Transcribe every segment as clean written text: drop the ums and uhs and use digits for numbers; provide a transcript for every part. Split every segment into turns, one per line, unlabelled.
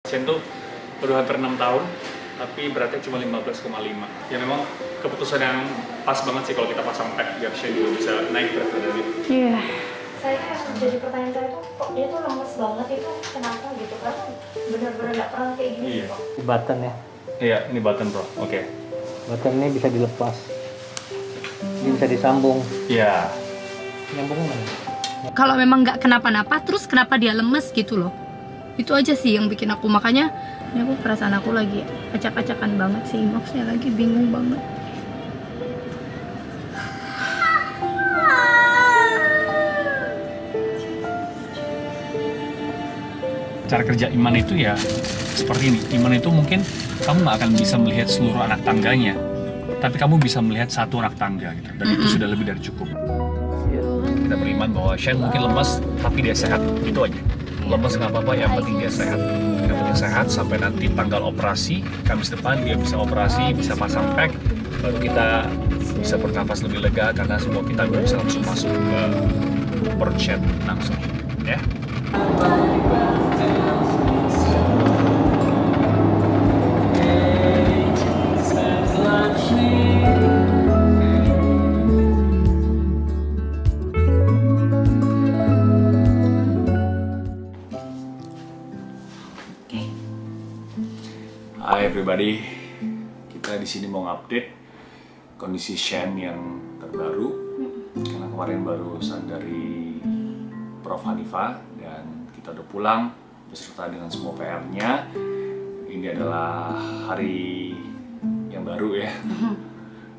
Shen tuh udah hampir 6 tahun, tapi beratnya cuma 15,5. Ya memang keputusan yang pas banget sih kalau kita pasang pack biar Shen juga bisa naik berat badannya.
Iya.
Saya jadi pertanyaan saya tuh, kok dia tuh lemes banget itu kenapa gitu? Karena benar-benar nggak pernah kayak gini
Iya.
kok.
Button ya.
Iya, ini button bro. Oke.
Button ini bisa dilepas. Ini bisa disambung.
Iya.
Nyambung mana?
Kalau memang nggak kenapa-napa, terus kenapa dia lemes gitu loh? Itu aja sih yang bikin aku, makanya ini aku perasaan aku lagi acak-acakan banget sih, maksudnya lagi bingung banget.
Cara kerja iman itu ya seperti ini. Iman itu mungkin kamu nggak akan bisa melihat seluruh anak tangganya, tapi kamu bisa melihat satu anak tangga gitu, dan itu sudah lebih dari cukup. Kita beriman bahwa Shen mungkin lemas, tapi dia sehat, itu aja. Lemas nggak apa-apa, yang penting dia sehat. Yang penting sehat sampai nanti tanggal operasi, Kamis depan dia bisa operasi, bisa pasang pack, baru kita bisa bernafas lebih lega karena semua kita bisa langsung masuk ke perut Shen langsung, ya. Hai everybody, kita di sini mau ngupdate kondisi Shen yang terbaru karena kemarin barusan dari Prof Hanifah dan kita udah pulang beserta dengan semua PR-nya. Ini adalah hari yang baru ya,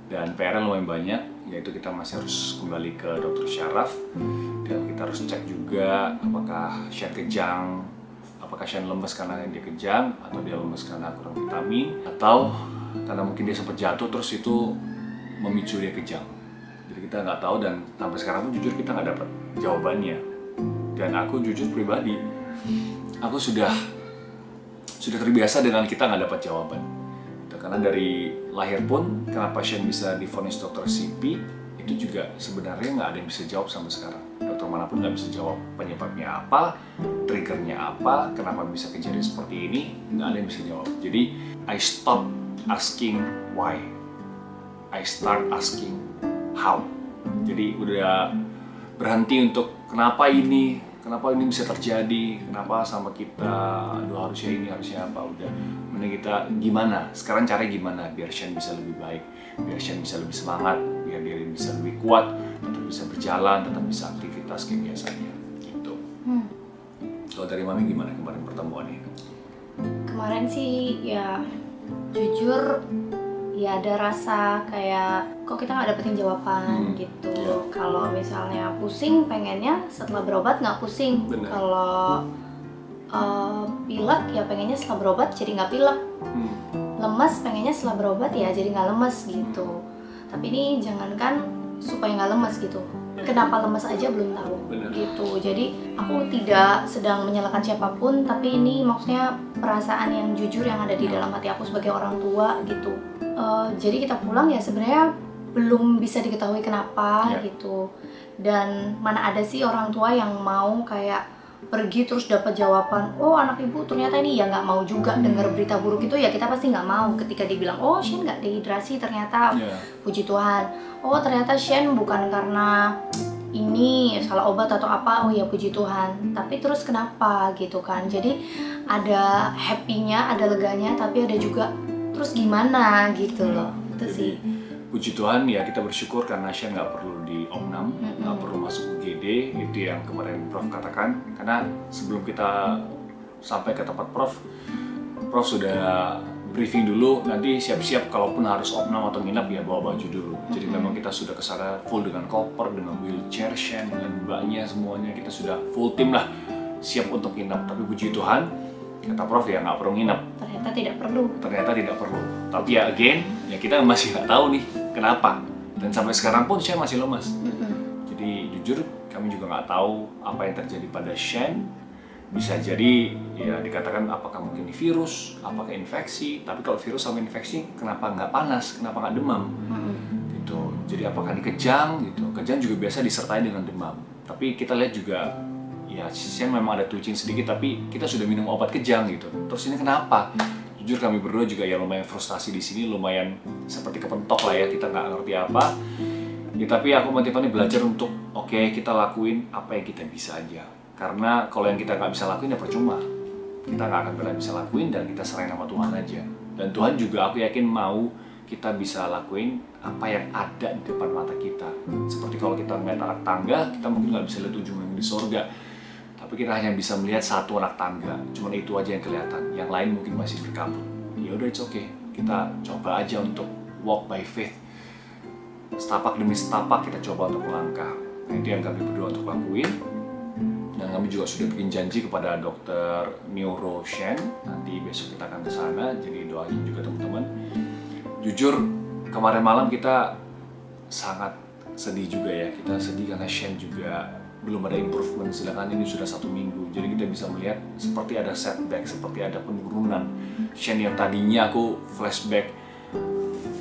dan PR-nya lumayan banyak, yaitu kita masih harus kembali ke Dr. Syaraf dan kita harus cek juga apakah Shen kejang. Apakah Shen lemes karena dia kejang, atau dia lemes karena kurang vitamin, atau karena mungkin dia sempat jatuh terus itu memicu dia kejang. Jadi kita nggak tahu, dan sampai sekarang pun jujur kita nggak dapat jawabannya. Dan aku jujur pribadi, aku sudah terbiasa dengan kita nggak dapat jawaban. Karena dari lahir pun, kenapa Shen bisa divonis dokter CP, itu juga sebenarnya nggak ada yang bisa jawab sampai sekarang. Dokter manapun nggak bisa jawab penyebabnya apa, triggernya apa, kenapa bisa kejadian seperti ini, nggak ada yang bisa jawab. Jadi I stop asking why, I start asking how. Jadi udah berhenti untuk kenapa ini bisa terjadi, kenapa sama kita, aduh harusnya ini, harusnya apa, udah mending kita gimana, sekarang caranya gimana biar Shen bisa lebih baik, biar Shen bisa lebih semangat, biar dia bisa lebih kuat, tetap bisa berjalan, tetap bisa aktivitas kayak biasanya gitu. Kalau dari Mami gimana kemarin pertemuannya?
Kemarin sih ya jujur ya ada rasa kayak kok kita nggak dapetin jawaban gitu. Kalau misalnya pusing pengennya setelah berobat nggak pusing. Kalau pilek ya pengennya setelah berobat jadi nggak pilek. Lemes pengennya setelah berobat ya jadi nggak lemes gitu. Tapi ini jangankan supaya nggak lemes gitu. Kenapa lemes aja belum tahu gitu. Jadi aku tidak sedang menyalahkan siapapun, tapi ini maksudnya perasaan yang jujur yang ada di dalam hati aku sebagai orang tua gitu. Jadi kita pulang ya sebenarnya belum bisa diketahui kenapa gitu. Dan mana ada sih orang tua yang mau kayak pergi terus dapat jawaban, oh anak ibu ternyata ini, ya nggak mau juga dengar berita buruk itu, ya kita pasti nggak mau. Ketika dibilang oh Shen nggak dehidrasi, ternyata puji Tuhan. Oh ternyata Shen bukan karena ini salah obat atau apa, oh ya puji Tuhan. Tapi terus kenapa gitu kan? Jadi ada happy-nya, ada leganya, tapi ada juga terus gimana gitu loh. Itu sih.
Puji Tuhan ya, kita bersyukur karena Shen nggak perlu di Omnam, nggak perlu masuk UGD, itu yang kemarin Prof katakan. Karena sebelum kita sampai ke tempat Prof sudah briefing dulu, nanti siap-siap kalaupun harus Omnam atau nginap ya bawa baju dulu. Jadi memang kita sudah kesana full dengan koper, dengan wheelchair Shen, dengan mbaknya semuanya, kita sudah full tim lah, siap untuk nginap. Tapi puji Tuhan, kata Prof ya nggak perlu nginap.
Ternyata tidak perlu. Tapi ya again, ya kita masih nggak tahu nih kenapa. Dan sampai sekarang pun Shen masih lemas. Jadi jujur kami juga nggak tahu apa yang terjadi pada Shen. Bisa jadi ya dikatakan apakah mungkin di virus, apakah infeksi. Tapi kalau virus sama infeksi, kenapa nggak panas, kenapa nggak demam? Gitu. Jadi apakah dikejang gitu? Kejang juga biasa disertai dengan demam. Tapi kita lihat juga
ya Shen memang ada twitching sedikit, tapi kita sudah minum obat kejang gitu. Terus ini kenapa? Jujur kami berdua juga ya lumayan frustasi di sini, lumayan seperti kepentok lah ya, kita nggak ngerti apa. Ya tapi aku sama Tiffany belajar untuk oke, kita lakuin apa yang kita bisa aja. Karena kalau yang kita nggak bisa lakuin ya percuma. Kita nggak akan pernah bisa lakuin dan kita serahin sama Tuhan aja. Dan Tuhan juga aku yakin mau kita bisa lakuin apa yang ada di depan mata kita. Seperti kalau kita melihat anak tangga, kita mungkin nggak bisa lihat ujungnya di surga. Tapi kita hanya bisa melihat satu anak tangga. Cuman itu aja yang kelihatan. Yang lain mungkin masih berkabut. Ya udah, it's okay. Kita coba aja untuk walk by faith. Setapak demi setapak kita coba untuk melangkah. Nah, itu yang kami berdua untuk lakuin. Dan kami juga sudah bikin janji kepada dokter Neuro Shen. Nanti besok kita akan ke sana. Jadi doain juga teman-teman. Jujur kemarin malam kita sangat sedih juga ya. Kita sedih karena Shen juga belum ada improvement. Sedangkan ini sudah 1 minggu. Jadi kita bisa melihat seperti ada setback, seperti ada penurunan. Shen yang tadinya aku flashback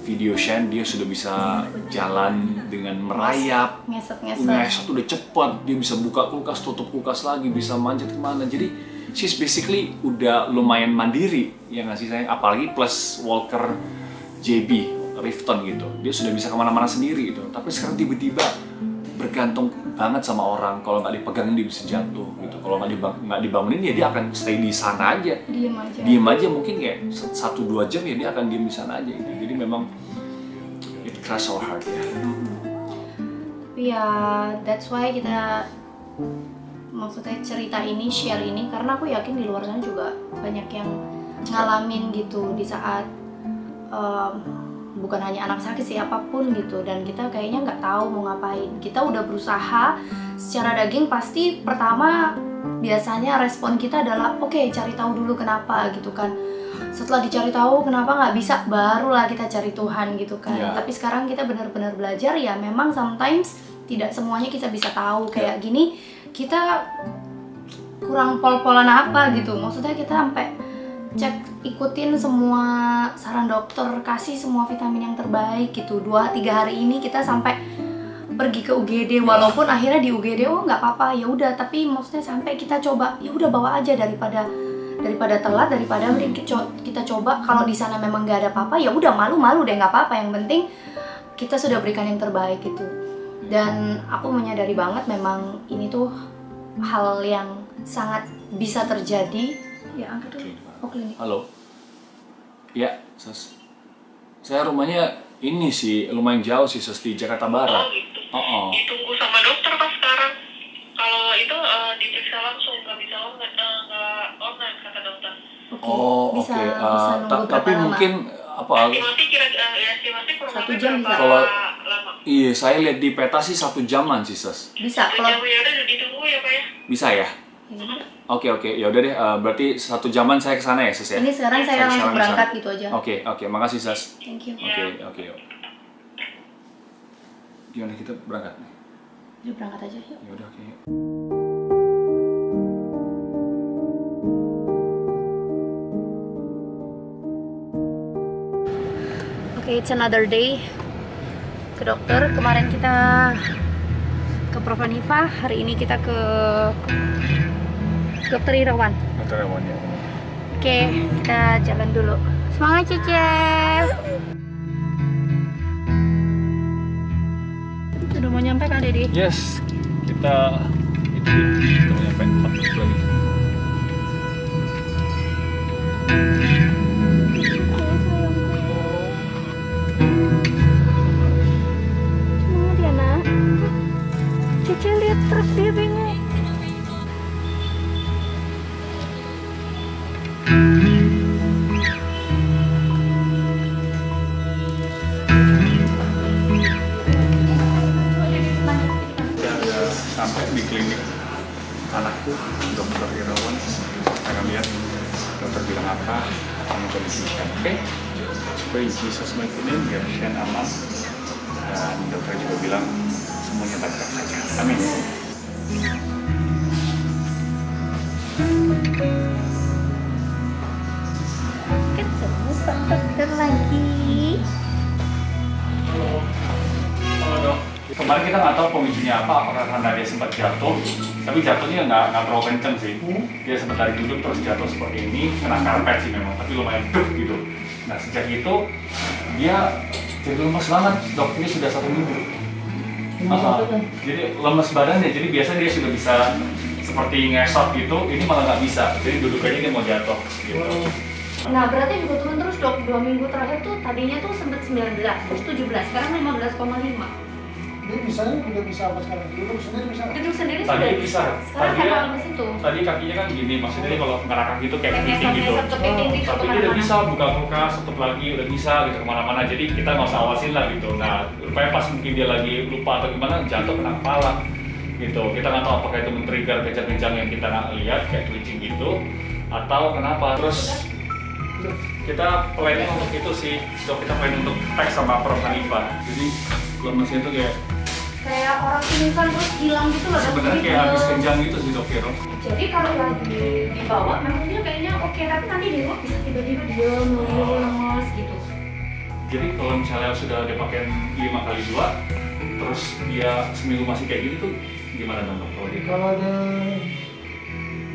video Shen, dia sudah bisa jalan dengan merayap, ngesot udah cepat, dia bisa buka kulkas, tutup kulkas lagi, bisa manjat kemana. Jadi she's basically udah lumayan mandiri, ya nggak sih sayang? Apalagi plus Walker JB Rifton gitu, dia sudah bisa kemana-mana sendiri gitu. Tapi sekarang tiba-tiba bergantung banget sama orang. Kalau nggak dipegangin dia bisa jatuh gitu. Kalau nggak dibangunin ya dia akan stay di sana aja. Diem aja mungkin kayak 1-2 jam ya dia akan diem di sana aja gitu. Jadi memang it crush our heart ya.
Ya, that's why kita maksudnya cerita ini, share ini, karena aku yakin di luar sana juga banyak yang ngalamin gitu di saat bukan hanya anak sakit sih, apapun gitu, dan kita kayaknya nggak tahu mau ngapain. Kita udah berusaha secara daging, pasti pertama biasanya respon kita adalah oke, cari tahu dulu kenapa gitu kan. Setelah dicari tahu kenapa nggak bisa, barulah kita cari Tuhan gitu kan. Tapi sekarang kita benar-benar belajar ya, memang sometimes tidak semuanya kita bisa tahu. Kayak gini kita kurang pol-polan apa gitu, maksudnya kita sampai cek, ikutin semua saran dokter, kasih semua vitamin yang terbaik gitu. 2-3 hari ini kita sampai pergi ke UGD, walaupun akhirnya di UGD oh nggak apa-apa ya udah, tapi maksudnya sampai kita coba ya udah bawa aja daripada telat, daripada mending kita coba. Kalau di sana memang nggak ada apa-apa ya udah, malu deh, nggak apa-apa, yang penting kita sudah berikan yang terbaik gitu. Dan aku menyadari banget memang ini tuh hal yang sangat bisa terjadi. Ya angkat dulu. Oh, klinik.
Halo. Ya, Sus. Saya rumahnya ini sih lumayan jauh sih, Sus, di Jakarta Barat.
Oh gitu. Ditunggu sama dokter pas sekarang. Kalau itu diperiksa langsung, nggak bisa online kata dokter.
Oke. Tapi mungkin apa?
Estimasi estimasi kurang
1 jam bisa.
Kalau
lama.
Iya, saya lihat di peta sih 1 jaman sih, Sus.
Bisa.
1 jam ya udah ditunggu ya Pak ya.
Bisa ya? Oke, ya udah deh. Berarti 1 jaman saya ke sana ya, Sus ya.
Ini sekarang saya langsung berangkat gitu aja.
Oke, makasih, Sus.
Thank you.
Oke. Gimana kita berangkat nih?
Udah berangkat aja yuk.
Ya udah, oke.
Oke, it's another day ke dokter. Kemarin kita ke Prof Hanifa, hari ini kita ke Dokter Irawan.
Dokter Irawan ya.
Oke, kita jalan dulu. Semangat Cece. Udah mau nyampe kan Dedi?
Yes, kita itu udah nyampe 4 menit lagi.
Semangat ya nak. Cece lihat truk dia bingung.
Sampai di klinik anakku, Dokter Irawan. Saya lihat dokter bilang apa, kamu kondisi Shen, oke? Supaya Jesus mighty name biar Shen aman. Dan dokter juga bilang semuanya baik-baik saja. Amin.
Ketemu Pak Dokter lagi.
Halo dok. Kemarin kita nggak tahu pemicunya apa, apakah karena dia sempat jatuh, tapi jatuhnya nggak terlalu kenceng sih. Dia sempat dari duduk terus jatuh seperti ini, kena karpet sih memang, tapi lumayan duk gitu. Nah sejak itu dia jadi lemes banget, dok. Ini sudah 1 minggu. Jadi lemes badannya, jadi biasanya dia sudah bisa seperti ngesot gitu, ini malah nggak bisa. Jadi dudukannya dia mau jatuh gitu.
Nah berarti juga turun terus dok, 2 minggu terakhir tuh tadinya tuh sempat 19, terus 17, sekarang 15,5.
Dia misalnya udah bisa apa sekarang? Duduk sendiri bisa?
Duduk sendiri
Tadi
sudah
bisa.
Sekarang
Tadi
kayak
ya,
lemes itu.
tadi kakinya kan gini, maksudnya kalau ngerangkak gitu kayak kepiting gitu.
Ngesot kepiting gitu
Tapi dia udah bisa buka kulkas, tutup lagi, udah bisa gitu kemana-mana. Jadi kita nggak usah awasin lah gitu. Nah, rupanya pas mungkin dia lagi lupa atau gimana, jatuh kena kepala gitu. Kita nggak tahu apakah itu men-trigger kejang-kejang yang kita nggak lihat kayak twitching gitu, atau kenapa. Terus kita planning untuk itu sih, so kita planning untuk teks sama Prof Hanifah. Jadi lemesnya itu
Kayak orang pingsan terus hilang gitu loh.
sebenarnya kayak habis kenjang gitu sih dok Vero.
Jadi kalau lagi dibawa memang dia kayaknya oke, tapi nanti di rumah bisa tiba-tiba dia lemes gitu.
Jadi kalau misalnya sudah dipakai 5x2, terus dia seminggu masih kayak gitu tuh gimana dong dok?
Kalau dia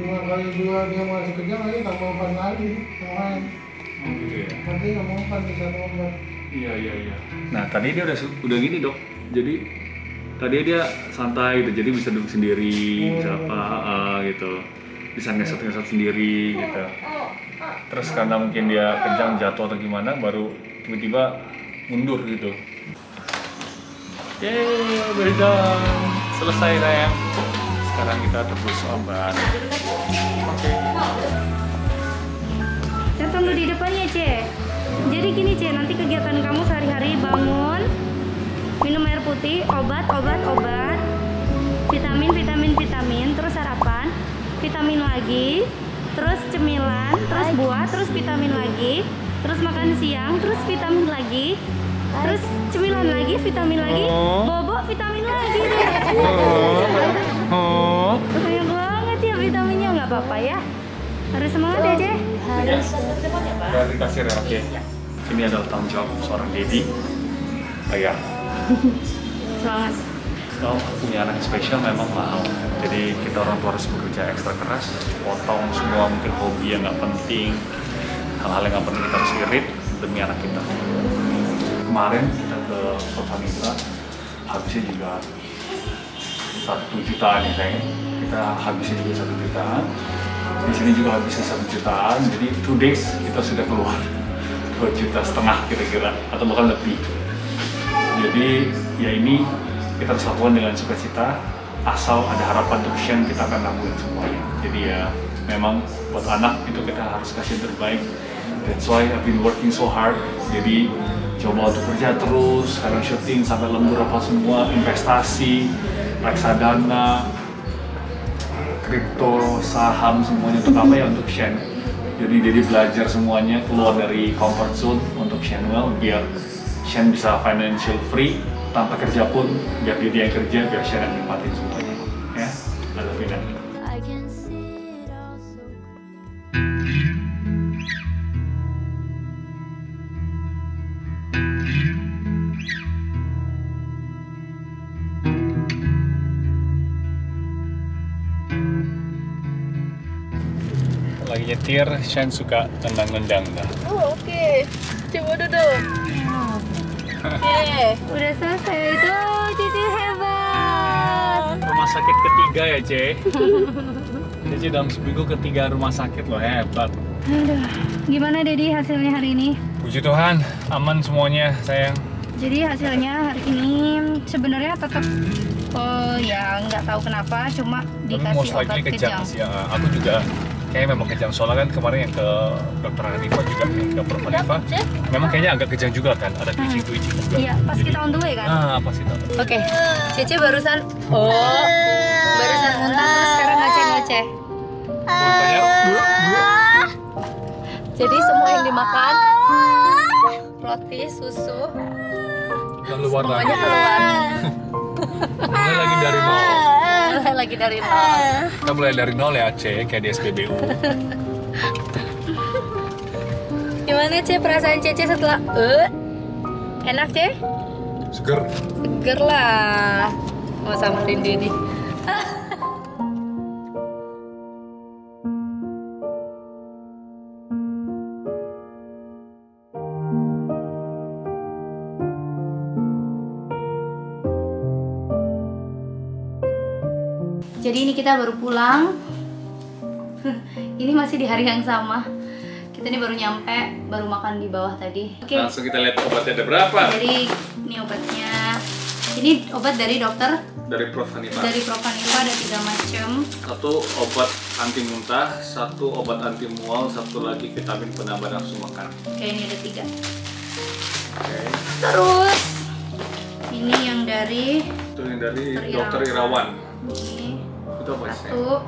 5x2 dia masih kejang lagi nggak mau makan lagi yang lain.
Oh gitu ya?
Nanti nggak mau makan bisa obat.
Iya. Nah tadi dia udah gini dok. Jadi tadi dia santai gitu, jadi bisa duduk sendiri, bisa apa gitu, bisa ngesot sendiri gitu. Terus karena mungkin dia kejang jatuh atau gimana, baru tiba-tiba mundur gitu. Yeay, beda. Selesai sayang. Sekarang kita tebus obat. Oke.
Kita tunggu di depannya, Ce. Jadi gini, Ce, nanti kegiatan kamu sehari-hari bangun, minum air putih, obat, vitamin, terus sarapan, vitamin lagi, terus cemilan, terus buah, terus vitamin lagi, terus makan siang, terus vitamin lagi, terus cemilan lagi, vitamin lagi, bobo, vitamin lagi deh. Banyak banget ya vitaminnya, nggak apa-apa ya. Harus semangat ya, Ce.
Ya, dari kasir ya, oke. Ini adalah tanggung jawab seorang Dedi. Ayah.
Semangat.
Kalau punya anak spesial memang mahal. Jadi kita orang tua harus bekerja ekstra keras, potong semua mungkin hobi yang nggak penting, hal-hal yang nggak penting kita harus irit demi anak kita. Kemarin kita ke Prof Hanifah, habisnya juga 1 jutaan ya kayaknya. Kita habisnya juga 1 jutaan. Di sini juga habisnya 1 jutaan. Jadi 2 days kita sudah keluar 2,5 juta kira-kira atau bahkan lebih. Jadi ya ini kita harus lakukan dengan sukacita, asal ada harapan untuk Shen kita akan lakukan semuanya. Jadi ya memang buat anak itu kita harus kasih yang terbaik. That's why I've been working so hard. Jadi coba untuk kerja terus, sekarang syuting sampai lembur apa semua, investasi, reksadana, kripto, saham, semuanya untuk apa ya, untuk Shen. Jadi belajar semuanya, keluar dari comfort zone untuk Shenwell biar Shen bisa financial free, tanpa kerja pun biar dia yang kerja, biar Shen yang nikmatin semuanya ya. I love you, Dan. Lagi nyetir, Shen suka nendang-nendang dah.
Oh, oke. Coba duduk. Oke, udah selesai. Itu Cici hebat.
Rumah sakit ketiga ya, Ce. Cici dalam seminggu ketiga rumah sakit loh, hebat.
Aduh, gimana Dedi hasilnya hari ini?
Puji Tuhan, aman semuanya, sayang.
Jadi hasilnya hari ini sebenarnya tetap ya nggak tahu kenapa, cuma
Tapi
dikasih
most likely
obat
kejang
kejang.
sih. Aku juga kayaknya memang kejang, soalnya kan kemarin yang ke dokter Hanifah juga, ke Prof Hanifah, memang kayaknya agak kejang juga kan, ada twitching juga.
Iya, pas
Jadi-
kita on the way kan?
Pas kita.
Oke, Cici barusan muntah terus sekarang ngoceh-ngoceh. Jadi semua yang dimakan, roti, susu,
Keluar lagi.
semuanya keluar.
Mulai lagi dari nol.
Lagi dari nol.
Kita mulai dari nol ya, Ce, kayak di SPBU.
Gimana Ce perasaan Cece setelah enak Ce?
Seger.
Seger lah. Mau samarin Dede. Jadi ini kita baru pulang. Ini masih di hari yang sama. Kita ini baru nyampe, baru makan di bawah tadi. Oke.
Langsung kita lihat obatnya ada berapa.
Jadi ini obatnya. Ini obat dari dokter.
Dari Prof Hanifa.
Dari Prof Hanifa ada 3 macam.
Satu obat anti muntah, satu obat anti mual, satu lagi vitamin penambah nafsu makan.
Oke, ini ada 3.
Oke.
Terus ini yang dari
Itu yang dari Dokter Irawan.
ini
Itu apa sih?
satu.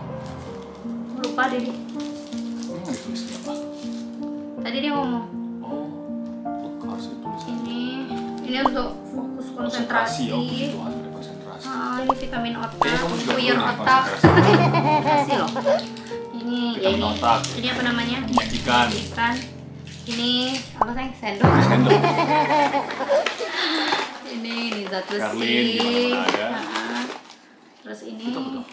Lupa deh.
Ini nggak ditulisnya apa?
Tadi dia ngomong
Oh, harus ditulis.
ini untuk fokus konsentrasi.
Oh gitu, harus ada konsentrasi.
Ini vitamin otak,
Kayaknya kamu juga
puyer
perlu nih
otak.
konsentrasi.
Kasih loh. Ini ya
Vitamin
ini.
otak.
Ini apa namanya?
Minyak ikan.
Ikan. Ini apa sayang? Sendok.
Sendok.
ini zat besi.
Karlin, dimana-mana ada.
Terus ini.
Itu apa tuh?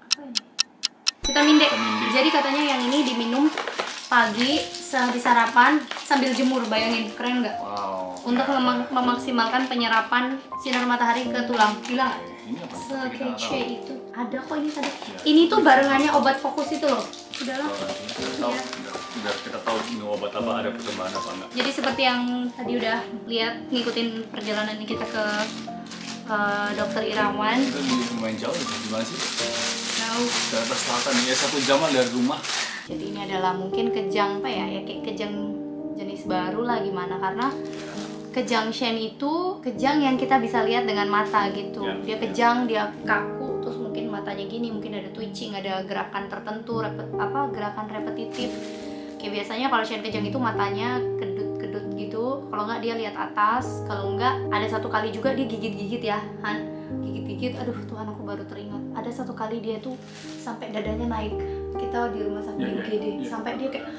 Apa ini? Vitamin D.
Vitamin D.
Jadi katanya yang ini diminum pagi sehabis sarapan sambil jemur. Bayangin, keren nggak?
Wow.
Untuk memaksimalkan penyerapan sinar matahari ke tulang. Gila nggak?
Ini apa?
Sekece itu. Ada kok ini tadi. Ini tuh barengannya obat fokus itu loh. Udahlah.
Biar kita tahu ini obat apa, ada perkembangan apa enggak.
Jadi seperti yang tadi udah lihat ngikutin perjalanan kita ke Dokter Irawan.
Kita lumayan jauh, di mana sih?
Jauh.
Jakarta Selatan, ya 1 jaman dari rumah.
Jadi ini adalah mungkin kejang apa ya? Ya kayak kejang jenis baru lah gimana, karena kejang Shen itu kejang yang kita bisa lihat dengan mata gitu.
Ya.
Dia kejang, dia kaku, terus mungkin matanya gini, mungkin ada twitching, ada gerakan tertentu, gerakan repetitif. Kayak biasanya kalau Shen kejang itu matanya kedut-kedut gitu. Kalau nggak dia lihat atas, kalau nggak ada satu kali juga dia gigit-gigit ya, Han. Gigit-gigit, aduh Tuhan aku baru teringat. Ada satu kali dia tuh sampai dadanya naik. Kita di rumah sakit UGD, sampai dia kayak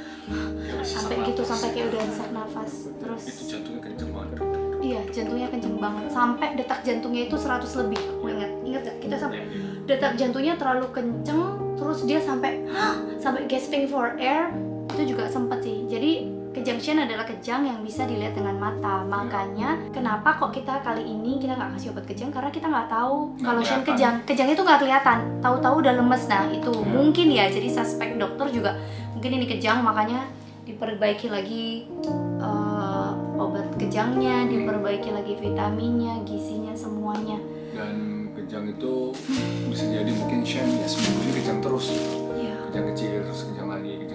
sampai gitu, sampai kayak udah sesak nafas. Terus
Itu jantungnya kenceng banget.
iya, jantungnya kenceng banget. Sampai detak jantungnya itu 100 lebih. Aku ingat gak? Kita sampai detak jantungnya terlalu kenceng, terus dia sampai gasping for air. Itu juga sempat sih. Jadi kejang Shen adalah kejang yang bisa dilihat dengan mata. Makanya kenapa kok kita kali ini kita nggak kasih obat kejang, karena kita nggak tahu kalau Shen kejang itu nggak kelihatan. Tahu-tahu udah lemes. Nah itu mungkin ya. Jadi suspek dokter juga mungkin ini kejang, makanya diperbaiki lagi obat kejangnya, diperbaiki lagi vitaminnya, gizinya, semuanya.
Dan kejang itu bisa jadi mungkin Shen ya seminggu ini kejang terus.
Iya.
Kejang kecil, terus kejang lagi gitu.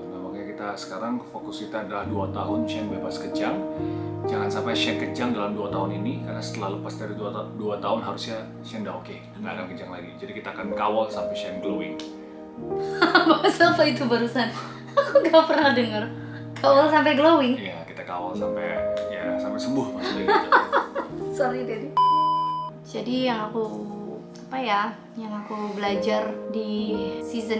Nah makanya kita sekarang fokus kita adalah 2 tahun Shen bebas kejang. Jangan sampai Shen kejang dalam 2 tahun ini, karena setelah lepas dari 2 tahun harusnya Shen udah oke, nggak akan kejang lagi. Jadi kita akan kawal sampai Shen glowing.
Bahasa apa itu barusan? Aku nggak pernah dengar. Kawal sampai glowing.
Iya, kita kawal sampai sembuh maksudnya gitu.
Sorry Dedi. Jadi yang aku belajar di season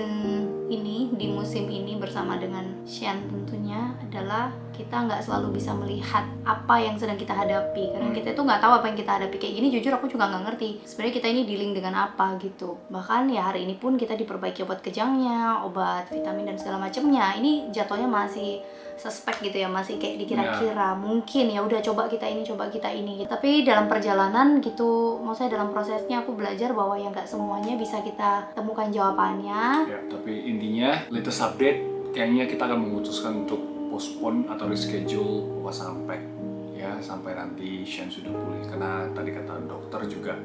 ini, di musim ini bersama dengan Shen tentunya adalah kita nggak selalu bisa melihat apa yang sedang kita hadapi, karena kita itu nggak tahu apa yang kita hadapi. Kayak gini jujur aku juga nggak ngerti sebenarnya kita ini dealing dengan apa gitu. Bahkan ya hari ini pun kita diperbaiki obat kejangnya, obat vitamin dan segala macamnya. Ini jatuhnya masih suspek gitu ya, masih kayak dikira-kira mungkin ya udah coba kita ini. Tapi dalam perjalanan gitu, maksudnya dalam prosesnya aku belajar bahwa ya nggak semuanya bisa kita temukan jawabannya.
Ya, tapi intinya latest update kayaknya kita akan memutuskan untuk postpone atau reschedule pasang pack ya sampai nanti Shen sudah pulih, karena tadi kata dokter juga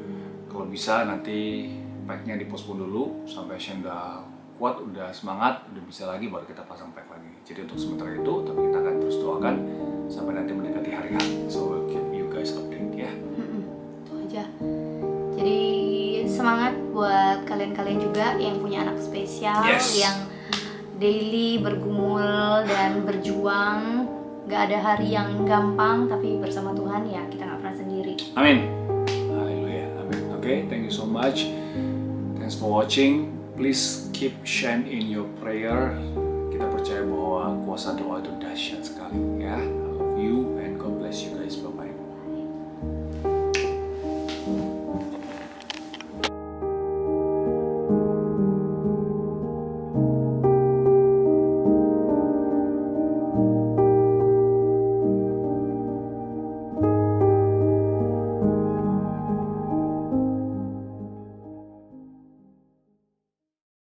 kalau bisa nanti packnya dipospon dulu sampai Shen udah kuat, udah semangat, udah bisa lagi baru kita pasang pack lagi. Jadi untuk sementara itu, tapi kita akan terus doakan sampai nanti mendekati hari H. So we'll keep you guys update ya.
Itu aja. Jadi semangat buat kalian-kalian juga yang punya anak spesial, yang daily bergumul dan berjuang. Gak ada hari yang gampang, tapi bersama Tuhan ya kita gak pernah sendiri.
Amin. Haleluya. Amin. Okay, thank you so much. Thanks for watching. Please keep Shen in your prayer. Kita percaya bahwa kuasa doa itu dahsyat sekali ya. I love you and God bless you guys. Bye bye.